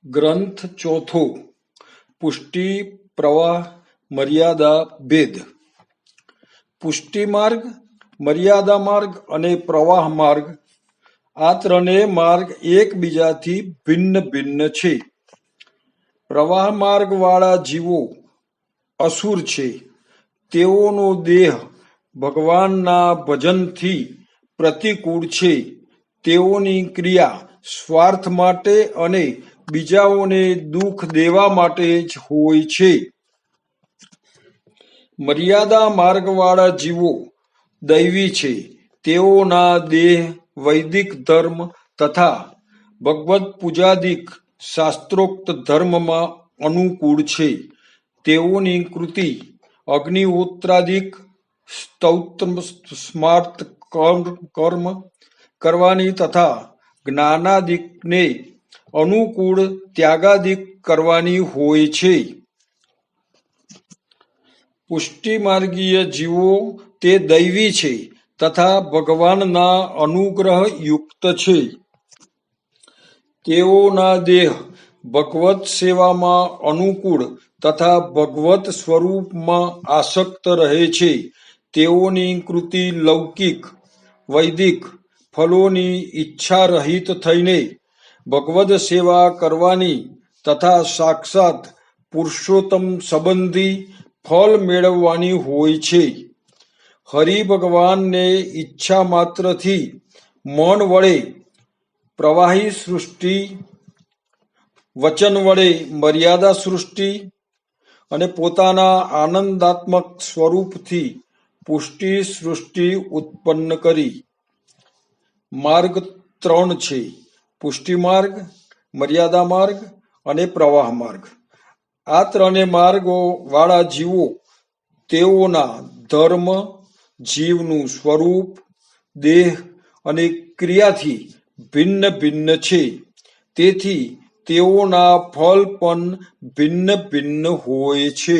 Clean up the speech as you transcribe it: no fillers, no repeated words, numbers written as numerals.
ગ્રંથ ચોથો પુષ્ટિ પ્રવાહ મર્યાદા ભેદ. પુષ્ટિ માર્ગ, મર્યાદા માર્ગ અને પ્રવાહ માર્ગ આ ત્રણેય માર્ગ એકબીજાથી ભિન્ન ભિન્ન છે. પ્રવાહ માર્ગ વાળા જીવો અસુર છે. તેઓનો દેહ ભગવાનના ભજનથી પ્રતિકૂળ છે. તેઓની ક્રિયા સ્વાર્થ માટે અને બીજાઓને દુઃખ દેવા માટે જ હોય છે. મર્યાદા માર્ગવાળા જીવો દૈવી છે. તેઓના દેહ વૈદિક ધર્મ તથા ભગવદ પૂજાદિક શાસ્ત્રોક્ત ધર્મમાં અનુકૂળ છે. તેઓની કૃતિ અગ્નિહોત્રાદિક સ્તોત્ર સ્માર્ત કર્મ કરવાની તથા જ્ઞાનાદિકને અનુકૂળ ત્યાગાદિક કરવાની હોય છે. પુષ્ટિમાર્ગીય જીવો તે દૈવી છે તથા ભગવાનના અનુગ્રહ યુક્ત છે. તેઓના દેહ ભગવત સેવામાં અનુકૂળ તથા ભગવત સ્વરૂપમાં આસક્ત રહે છે. તેઓની કૃતિ લૌકિક વૈદિક ફલોની ઈચ્છા રહિત થઈને ભગવદ સેવા કરવાની તથા સાક્ષાત પુરુષોત્તમ સંબંધી ફળ મેળવવાની હોય છે. હરિ ભગવાનને ઈચ્છા માત્રથી મન વડે પ્રવાહી સૃષ્ટિ, વચન વડે મર્યાદા સૃષ્ટિ અને પોતાના આનંદાત્મક સ્વરૂપથી પુષ્ટિ સૃષ્ટિ ઉત્પન્ન કરી. માર્ગ ત્રણ છે: પુષ્ટિ માર્ગ, મર્યાદા માર્ગ અને પ્રવાહ માર્ગ. આ ત્રણે માર્ગો વાળા જીવો તેઓના ધર્મ, જીવનું સ્વરૂપ, દેહ અને ક્રિયાથી ભિન્ન ભિન્ન છે. તેથી તેઓના ફળ પણ ભિન્ન ભિન્ન હોય છે.